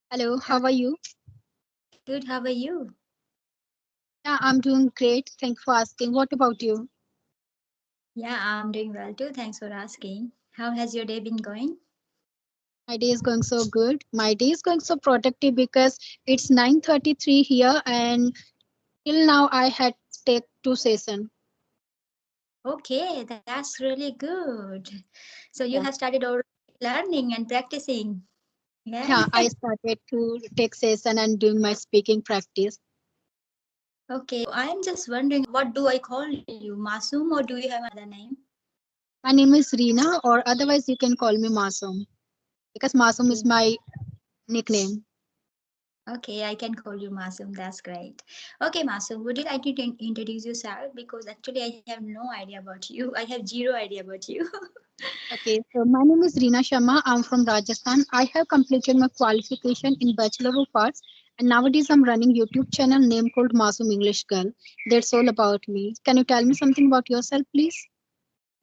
Hello, Hi, how are you? good. How are you? Yeah, I'm doing great. Thank you for asking. What about you? Yeah, I'm doing well too. Thanks for asking. How has your day been going? My day is going so good. My day is going so productive because it's 9:33 here and till now I had take two session. Okay, that's really good. So you Yeah. have started already learning and practicing. Yeah. Yeah, I started to take session and doing my speaking practice. Okay. So I am just wondering, what do I call you, Masum, or do you have another name? My name is Reena or otherwise you can call me Masum because Masum is Okay. my nickname. Okay, I can call you Masum. That's great. Okay, Masum, would you like to introduce yourself? Because actually, I have no idea about you. I have zero idea about you. Okay, so my name is Reena Sharma. I'm from Rajasthan. I have completed my qualification in Bachelor of Arts, and nowadays I'm running YouTube channel named called Masum English Girl. That's all about me. Can you tell me something about yourself, please?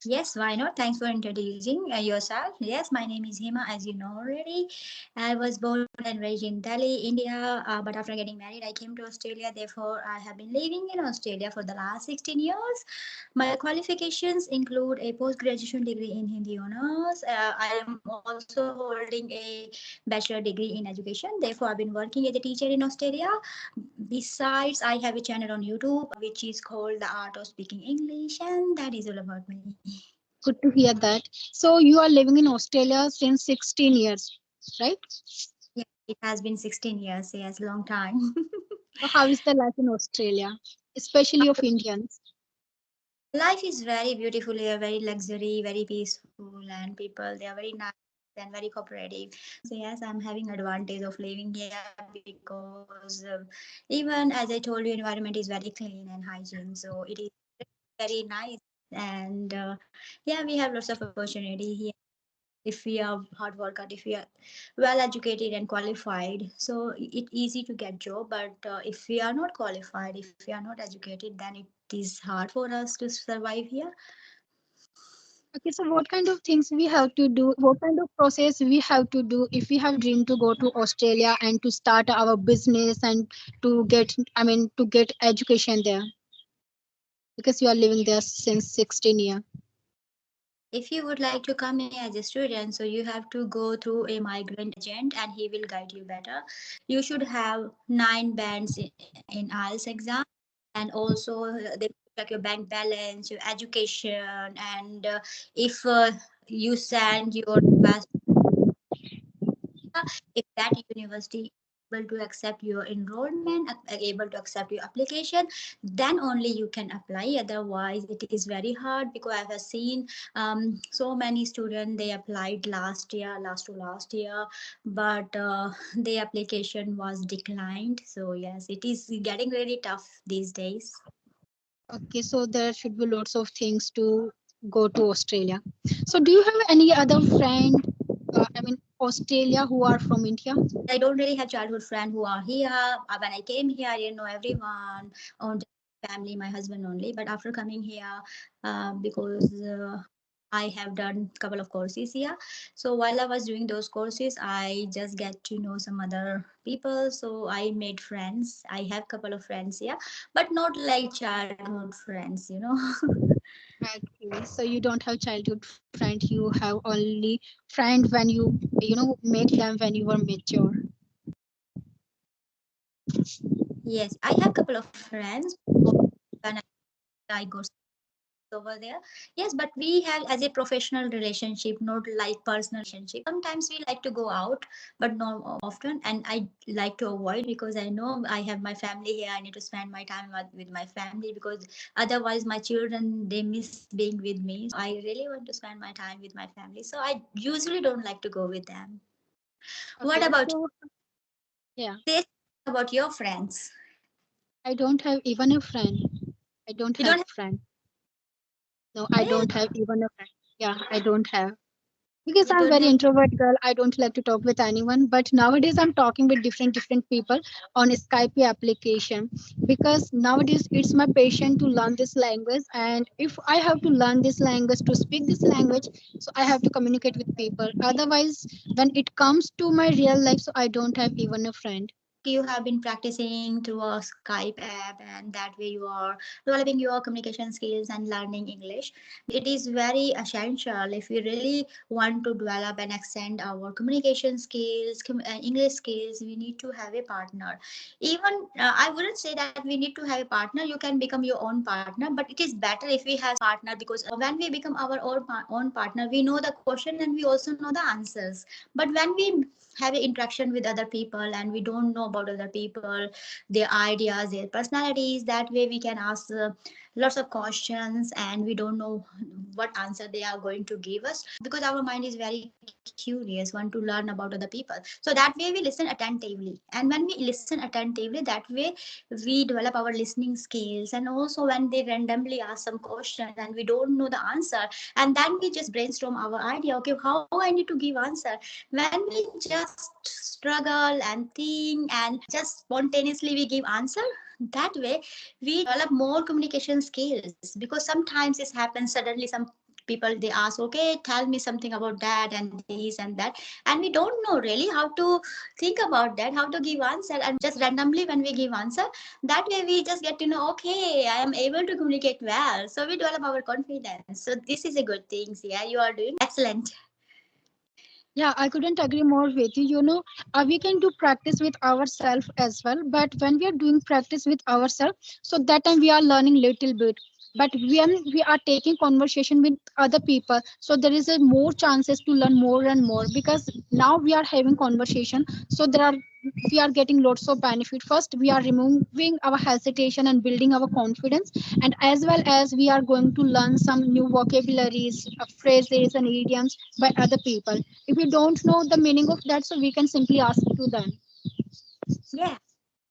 Yes, why not? Thanks for introducing yourself. Yes, my name is Hima, as you know already. I was born and raised in Delhi, India, but after getting married, I came to Australia. Therefore, I have been living in Australia for the last 16 years. My qualifications include a post graduation degree in Hindi honors. I am also holding a bachelor degree in education. Therefore, I've been working as a teacher in Australia. Besides, I have a channel on YouTube which is called The Art of Speaking English, and that is all about me. Good to hear that. So you are living in Australia since 16 years, right? Yeah, it has been 16 years, yes, long time. So how is the life in Australia, especially of Indians? Life is very beautiful here, very luxury, very peaceful, and people they are very nice and very cooperative. So yes, I'm having advantage of living here because even as I told you, environment is very clean and hygiene. So it is very nice, and yeah, we have lots of opportunity here if we are hard worker, if we are well educated and qualified, so it easy to get job. But if we are not qualified, if we are not educated, then it is hard for us to survive here. Okay, so what kind of things we have to do? What kind of process we have to do if we have dream to go to Australia and to start our business and to get, I mean, to get education there because you are living there since 16 years. If you would like to come here as a student, so you have to go through a migrant agent and he will guide you better. You should have 9 bands in IELTS exam, and also they check your bank balance, your education, and if you send your request, if that university able to accept your enrollment, able to accept your application, then only you can apply. Otherwise it is very hard, because I have seen so many students they applied last year, but the application was declined. So yes, it is getting really tough these days. Okay, so there should be lots of things to go to Australia. So do you have any other friend, I mean, Australia who are from India? I don't really have childhood friends who are here. When I came here, I didn't know everyone on family, my husband only. But after coming here, because I have done a couple of courses here. So while I was doing those courses, I just get to know some other people. So I made friends. I have couple of friends here, but not like childhood friends. Okay, so you don't have childhood friend, you have only friend when you met them when you were mature. Yes, I have couple of friends when I go over there. Yes, but we have as a professional relationship, not like personal relationship. Sometimes we like to go out, but not often, and I like to avoid, because I know I have my family here. I need to spend my time with my family, because otherwise my children they miss being with me. So I really want to spend my time with my family, so I usually don't like to go with them. What Okay, about so yeah, say about your friends? I don't have even a friend. I don't You don't have have friend. No, I really? don't have even a friend. Yeah, I don't have. Because You I'm don't very have. introvert girl, I don't like to talk with anyone. But nowadays, I'm talking with different people on Skype application. Because nowadays, it's my passion to learn this language, and if I have to learn this language to speak this language, so I have to communicate with people. Otherwise, when it comes to my real life, so I don't have even a friend. You have been practicing through a Skype app, and that way you are developing your communication skills and learning English. It is very essential if we really want to develop and extend our communication skills, English skills. We need to have a partner. Even I wouldn't say that we need to have a partner. You can become your own partner, but it is better if we have partner, because when we become our own partner, we know the question and we also know the answers. But when we have an interaction with other people and we don't know about other people, their ideas, their personalities, that way we can ask lots of questions and we don't know what answer they are going to give us, because our mind is very curious, want to learn about other people. So that way we listen attentively, and when we listen attentively, that way we develop our listening skills. And also when they randomly ask some questions and we don't know the answer, and then we just brainstorm our idea, okay, how I need to give answer. When we just struggle and think and just spontaneously we give answer, that way we develop more communication skills. Because sometimes it happens suddenly, some people they ask, okay, tell me something about that and this and that, and we don't know really how to think about that, how to give answer, and just randomly when we give answer, that way we just get to know, okay, I am able to communicate well, so we develop our confidence. So this is a good thing. Yeah, you are doing excellent. Yeah, I couldn't agree more with you. We can do practice with ourselves as well. But when we are doing practice with ourselves, so that time we are learning little bit. But when we are taking conversation with other people, so there is a more chances to learn more and more. Because now we are having conversation, so we are getting lots of benefit. First, we are removing our hesitation and building our confidence, and as well as we are going to learn some new vocabularies, phrases, and idioms by other people. If we don't know the meaning of that, so we can simply ask to them. Yeah,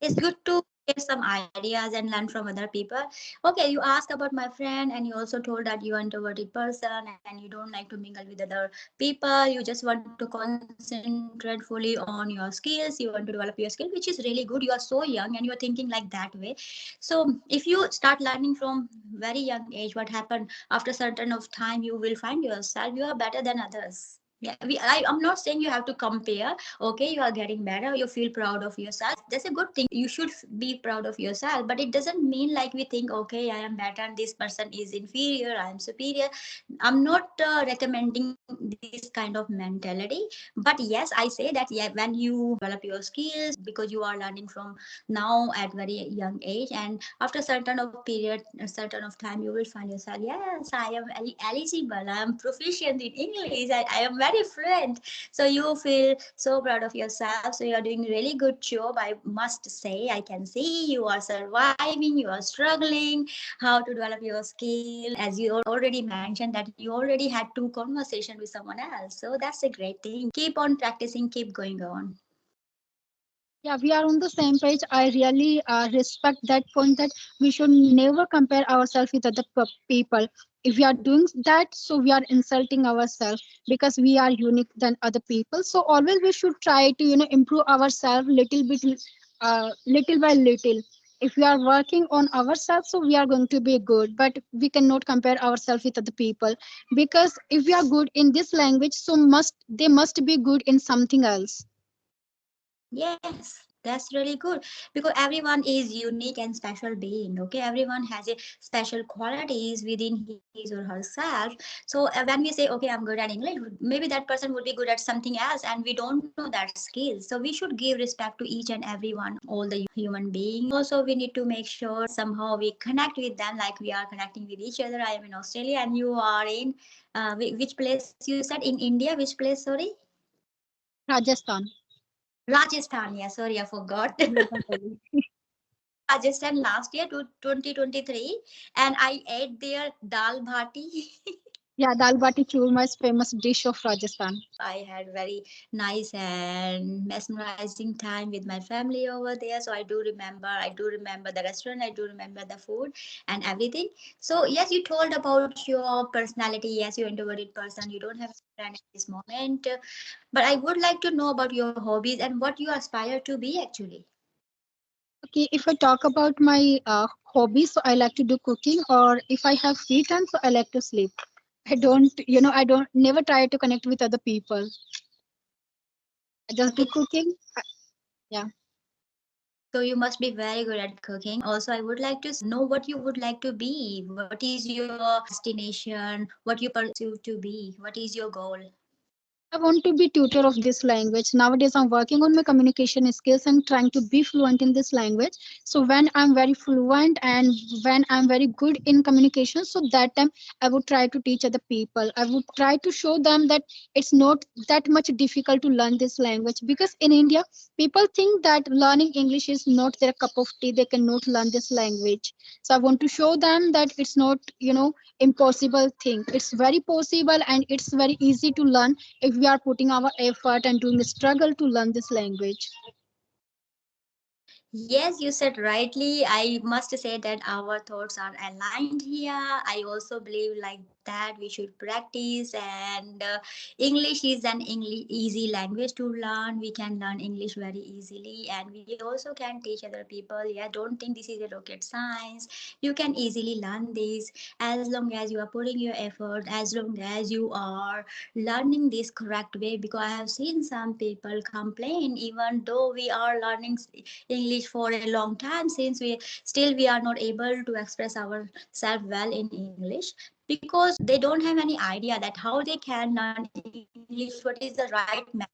it's good to get some ideas and learn from other people. Okay, you asked about my friend, and you also told that you're an introverted person and you don't like to mingle with other people. You just want to concentrate fully on your skills. You want to develop your skill, which is really good. You are so young and you are thinking like that way. So if you start learning from very young age, what happened after certain of time, you will find yourself you are better than others. Yeah, I'm not saying you have to compare. Okay, you are getting better, you feel proud of yourself, that's a good thing. You should be proud of yourself, but it doesn't mean like we think, okay, I am better and this person is inferior, I am superior. I'm not recommending this kind of mentality. But yes, I say that, yeah, when you develop your skills, because you are learning from now at very young age, and after certain of period, a certain of time, you will find yourself, yes, I am eligible, I am proficient in English, I am very fluent. So you feel so proud of yourself. So you are doing really good job, I must say. I can see you are surviving, you are struggling how to develop your skill. As you already mentioned that you already had two conversations with someone else. So that's a great thing. Keep on practicing, keep going on. Yeah, we are on the same page. I really respect that point that we should never compare ourselves with other people. If we are doing that, so we are insulting ourselves because we are unique than other people. So always we should try to improve ourselves little bit, little by little. If we are working on ourselves, so we are going to be good. But we cannot compare ourselves with other people, because if we are good in this language, so they must be good in something else. Yes, that's really good, because everyone is unique and special being. Okay, everyone has a special qualities within his or herself. So when we say, okay, I'm good at English, maybe that person would be good at something else, and we don't know that skill. So we should give respect to each and everyone, all the human beings. Also, we need to make sure somehow we connect with them like we are connecting with each other. I am in Australia, and you are in which place? You said in India. Which place? Sorry. Rajasthan. Rajasthan, yeah, sorry, I forgot. Yeah, don't worry. Rajasthan last year to 2023, and I ate their dal bhati. Yeah, dal bati churma is famous dish of Rajasthan. I had very nice and mesmerizing time with my family over there. So I do remember the restaurant, I do remember the food and everything. So yes, you told about your personality. Yes, you're introverted person. You don't have a friend at this moment. But I would like to know about your hobbies and what you aspire to be actually. Okay, if I talk about my hobbies, so I like to do cooking, or if I have free time, so I like to sleep. I don't never try to connect with other people. I just do Okay. cooking. Yeah. So you must be very good at cooking. Also, I would like to know what you would like to be. What is your destination? What you pursue to be? What is your goal? I want to be tutor of this language. Nowadays, I'm working on my communication skills and trying to be fluent in this language. So when I'm very fluent and when I'm very good in communication, so that time I would try to teach other people. I would try to show them that it's not that much difficult to learn this language, because in India, people think that learning English is not their cup of tea. They cannot learn this language. So I want to show them that it's not, impossible thing. It's very possible and it's very easy to learn if we are putting our effort and doing a struggle to learn this language. Yes, you said rightly. I must say that our thoughts are aligned here. I also believe like that we should practice, and English is an easy language to learn. We can learn English very easily, and we also can teach other people. Yeah, don't think this is a rocket science. You can easily learn this as long as you are putting your effort, as long as you are learning this correct way. Because I have seen some people complain even though we are learning English for a long time, since we are not able to express ourselves well in English, because they don't have any idea that how they can learn English, what is the right method.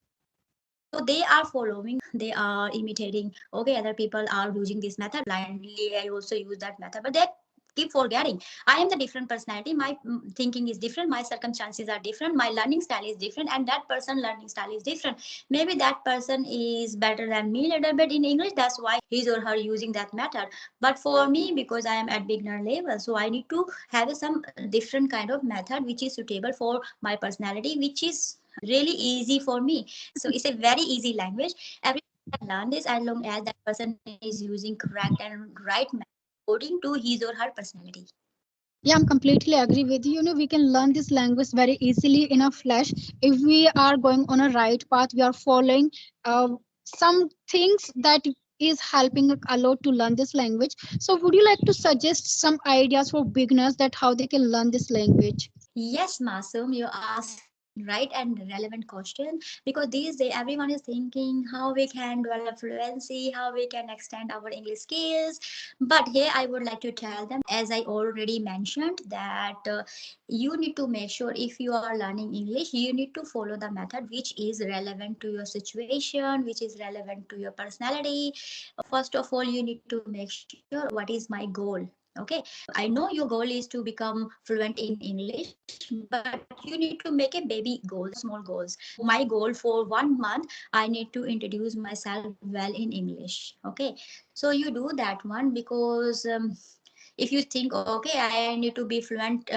So they are following, they are imitating. Okay, other people are using this method blindly. I also use that method, but they keep forgetting. I am the different personality. My thinking is different. My circumstances are different. My learning style is different, and that person learning style is different. Maybe that person is better than me a little bit in English. That's why his or her using that method. But for me, because I am at beginner level, so I need to have some different kind of method which is suitable for my personality, which is really easy for me. So it's a very easy language. Everyone can learn this as long as that person is using correct and right method according to his or her personality. Yeah, I'm completely agree with you. We can learn this language very easily in a flash if we are going on a right path. We are following some things that is helping a lot to learn this language. So, would you like to suggest some ideas for beginners that how they can learn this language? Yes, Masum, you asked right and relevant question, because these days everyone is thinking how we can develop fluency, how we can extend our English skills. But here I would like to tell them, as I already mentioned, that you need to make sure if you are learning English, you need to follow the method which is relevant to your situation, which is relevant to your personality. First of all, you need to make sure what is my goal. Okay, I know your goal is to become fluent in English, but you need to make a baby goals, small goals. So my goal for 1 month, I need to introduce myself well in English. Okay, so you do that one, because if you think, okay, I need to be fluent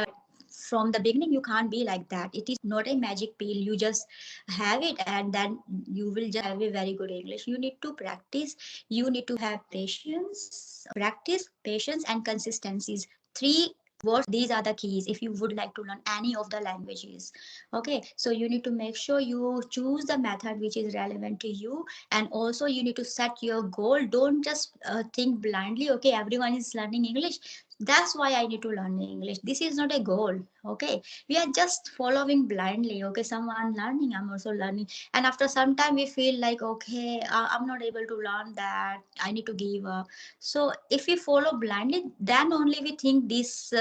from the beginning, you can't be like that. It is not a magic pill. You just have it and then you will just have a very good English. You need to practice. You need to have patience, practice, patience, and consistencies. Three words, these are the keys if you would like to learn any of the languages. Okay, so you need to make sure you choose the method which is relevant to you, and also you need to set your goal. Don't just think blindly, okay, everyone is learning English, that's why I need to learn English. This is not a goal. Okay, we are just following blindly. Okay, someone learning, I'm also learning, and after some time we feel like, okay, I'm not able to learn that, I need to give up. So if we follow blindly, then only we think this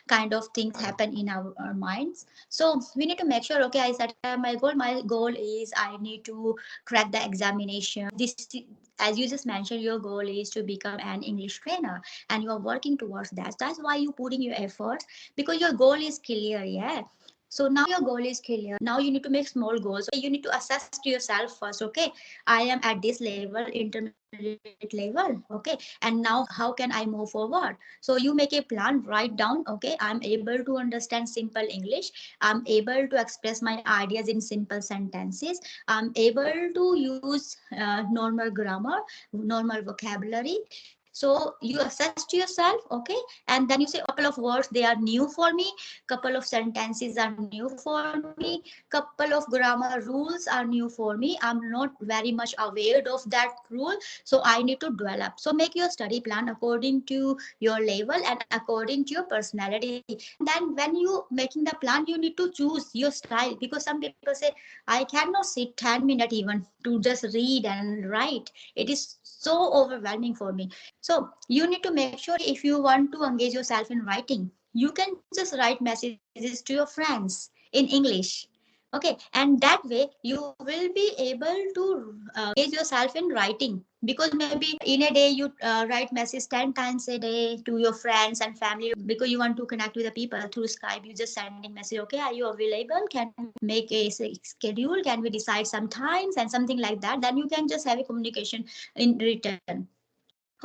kind of things happen in our minds. So we need to make sure, okay, I set up my goal. My goal is I need to crack the examination. This, as you just mentioned, your goal is to become an English trainer, and you are working towards that. That's why you put in your efforts, because your goal is clear. Yeah, So now your goal is clear. Now you need to make small goals. Okay, you need to assess to yourself first. Okay, I am at this level, intermediate level. Okay, and now how can I move forward? So you make a plan, write down. Okay, I'm able to understand simple English. I'm able to express my ideas in simple sentences. I'm able to use normal grammar, normal vocabulary. So you assess to yourself. Okay, and then you say a couple of words they are new for me, couple of sentences are new for me, couple of grammar rules are new for me. I'm not very much aware of that rule, so I need to develop. So make your study plan according to your level and according to your personality. And then when you making the plan, you need to choose your style, because some people say I cannot sit 10 minutes even to just read and write. It is so overwhelming for me. So you need to make sure, if you want to engage yourself in writing, you can just write messages to your friends in English. Okay, and that way you will be able to engage yourself in writing, because maybe in a day you write message 10 times a day to your friends and family, because you want to connect with the people through Skype. You just sending message, okay, are you available, can we make a schedule, can we decide some times and something like that. Then you can just have a communication in return.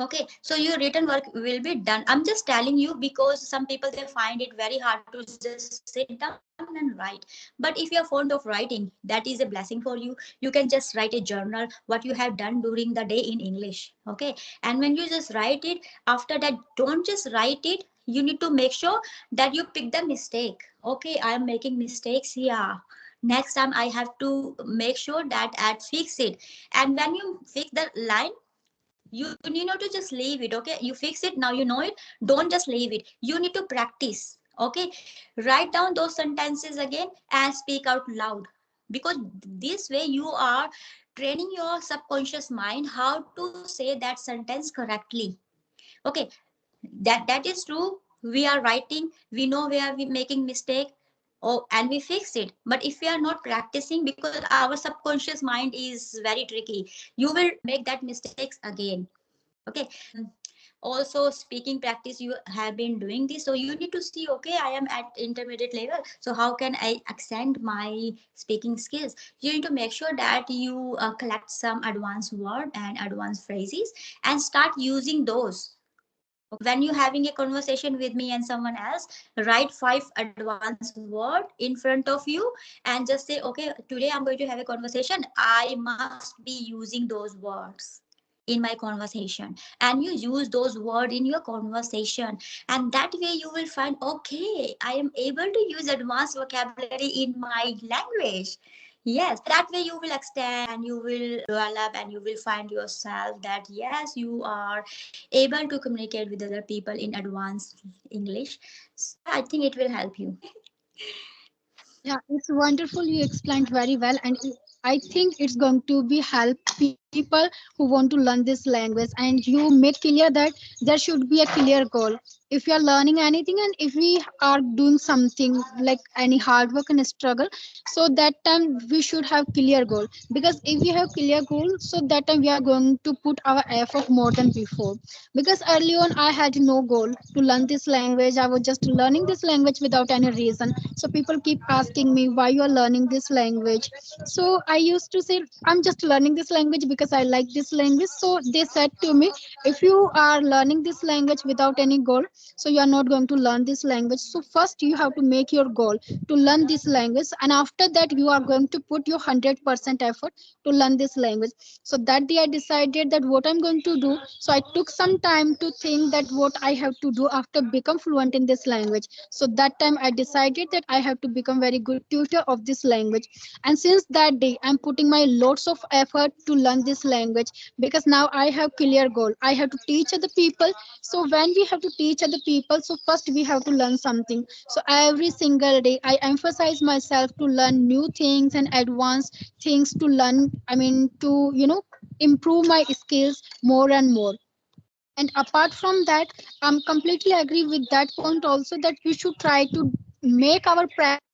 Okay, so your written work will be done. I'm just telling you because some people they find it very hard to just sit down and write. But if you're fond of writing, that is a blessing for you. You can just write a journal what you have done during the day in English. Okay, and when you just write it, after that, don't just write it. You need to make sure that you pick the mistake. Okay, I am making mistakes here. Next time I have to make sure that I fix it. And when you fix the line, you need not to just leave it. Okay, you fix it, now you know it. Don't just leave it, you need to practice. Okay, write down those sentences again and speak out loud, because this way you are training your subconscious mind how to say that sentence correctly. Okay, that is true. We are writing, we know where we making mistake. Oh, and we fix it. But if we are not practicing, because our subconscious mind is very tricky, you will make that mistakes again. Okay, also speaking practice, you have been doing this, so you need to see, okay, I am at intermediate level, so how can I extend my speaking skills. You need to make sure that you collect some advanced word and advanced phrases and start using those. When you're having a conversation with me and someone else, write 5 advanced word in front of you and just say, okay, today I'm going to have a conversation, I must be using those words in my conversation. And you use those words in your conversation, and that way you will find, okay, I am able to use advanced vocabulary in my language. Yes, that way you will extend and you will develop and you will find yourself that yes, you are able to communicate with other people in advanced English. So yeah, I think it will help you. Yeah, it's wonderful. You explained very well, and I think it's going to be help people who want to learn this language. And you make clear that there should be a clear goal. If you are learning anything, and if we are doing something like any hard work and struggle, so that time we should have clear goal. Because if we have clear goal, so that time we are going to put our effort more than before. Because early on I had no goal to learn this language. I was just learning this language without any reason. So people keep asking me why you are learning this language. So I used to say I'm just learning this language because I like this language. So they said to me, if you are learning this language without any goal, so you are not going to learn this language. So first you have to make your goal to learn this language, and after that you are going to put your 100% effort to learn this language. So that day I decided that what I'm going to do. So I took some time to think that what I have to do after become fluent in this language. So that time I decided that I have to become very good tutor of this language. And since that day I'm putting my lots of effort to learn this language, because now I have clear goal. I have to teach other people. So when we have to teach other people, so first we have to learn something. So every single day I emphasize myself to learn new things and advanced things to learn. I mean, to improve my skills more and more. And apart from that, I'm completely agree with that point also, that we should try to make our practice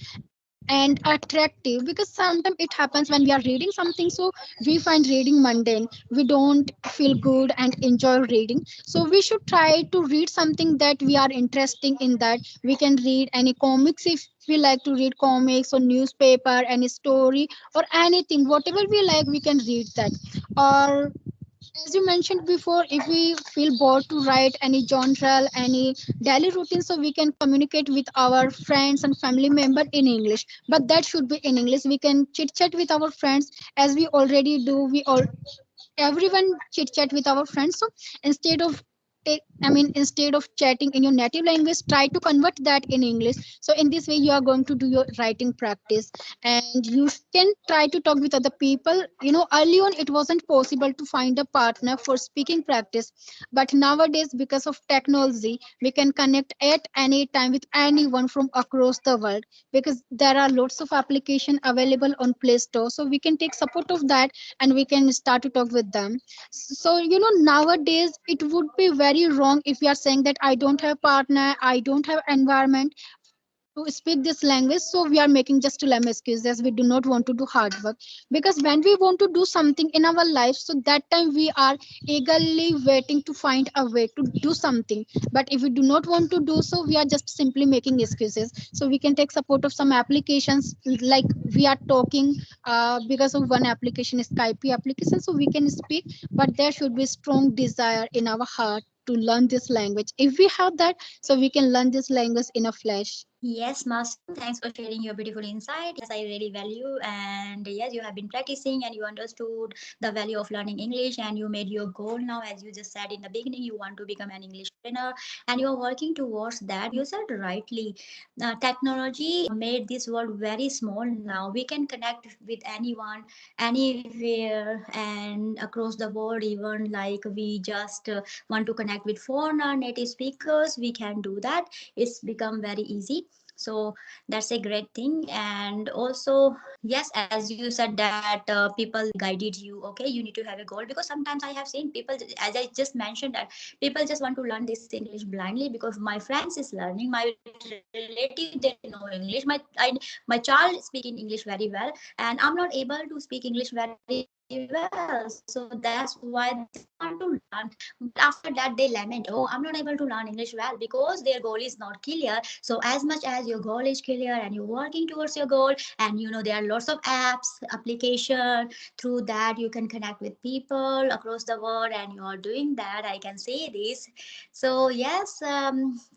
more and more. and attractive, because sometimes it happens when we are reading something, so we find reading mundane, we don't feel good and enjoy reading. So we should try to read something that we are interested in, that we can read any comics if we like to read comics or newspaper, any story or anything, whatever we like we can read that. Or as you mentioned before, if we feel bored to write any journal, any daily routine, so we can communicate with our friends and family member in English. But that should be in English. We can chit chat with our friends as we already do. We all everyone chit chat with our friends. So instead of instead of chatting in your native language, try to convert that in English. So in this way you are going to do your writing practice, and you can try to talk with other people. Early on it wasn't possible to find a partner for speaking practice, but nowadays because of technology we can connect at any time with anyone from across the world, because there are lots of application available on Play Store, so we can take support of that and we can start to talk with them. So nowadays it would be very wrong if we are saying that I don't have partner, I don't have environment to speak this language, so we are making just lame excuses. We do not want to do hard work, because when we want to do something in our life, so that time we are eagerly waiting to find a way to do something. But if we do not want to do so, we are just simply making excuses. So we can take support of some applications, like we are talking because of one application, Skype application, so we can speak. But there should be strong desire in our heart to learn this language. If we have that, so we can learn this language in a flash. Yes, Masoom, thanks for sharing your beautiful insight. Yes, I really value. And yes, you have been practicing and you understood the value of learning English and you made your goal now. As you just said in the beginning, you want to become an English trainer and you're working towards that. You said rightly, technology made this world very small now. We can connect with anyone, anywhere, and across the world, even like we just want to connect with foreigner native speakers, we can do that. It's become very easy, so that's a great thing. And also, yes, as you said that people guided you, okay, you need to have a goal, because sometimes I have seen people, as I just mentioned, that people just want to learn this English blindly because my friends is learning, my relative they know English, my child speak in English very well, and I'm not able to speak English very well, so that's why they just want to learn. But after that they lament, oh, I'm not able to learn English well because their goal is not clear. So as much as your goal is clear and you're working towards your goal, and there are lots of apps, application, through that you can connect with people across the world, and you are doing that, I can say this. So yes,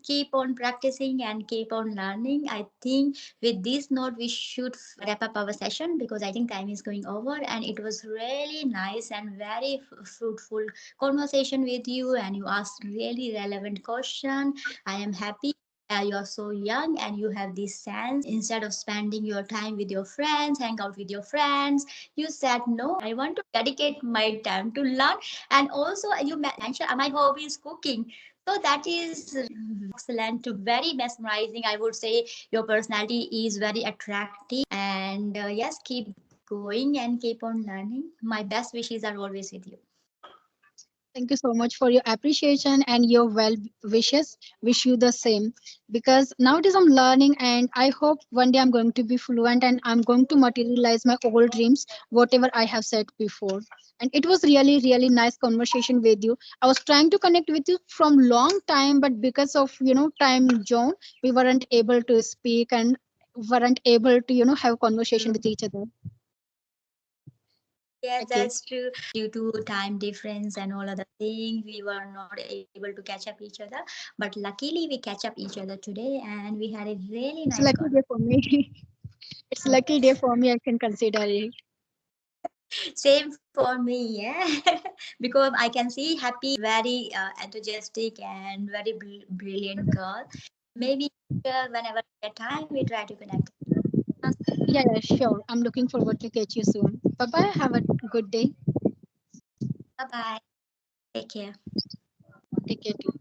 keep on practicing and keep on learning. I think with this note we should wrap up our session, because I think time is going over, and it was really nice and very fruitful conversation with you, and you asked really relevant question. I am happy. You are so young and you have this sense. Instead of spending your time with your friends, hang out with your friends, you said no, I want to dedicate my time to learn. And also you mentioned my hobby is cooking. So that is very excellent, very mesmerizing. I would say your personality is very attractive. And yes, keep going and keep on learning. My best wishes are always with you. Thank you so much for your appreciation and your well wishes. Wish you the same. Because nowadays I'm learning, and I hope one day I'm going to be fluent and I'm going to materialize my old dreams, whatever I have said before. And it was really, really nice conversation with you. I was trying to connect with you from long time, but because of time zone, we weren't able to speak and weren't able to have conversation with each other. Yes, Okay. that's true. Due to time difference and all other things, we were not able to catch up each other. But luckily, we catch up each other today, and we had a really It's nice a lucky day conversation. for me. It's a lucky day for me. I can consider it. Same for me, yeah. Because I can see Happy is very enthusiastic and very brilliant girl. Maybe whenever we get time, we try to connect. Yeah, yeah, sure. I'm looking forward to catch you soon. Bye bye. Have a good day. Bye bye. Take care. Take care too.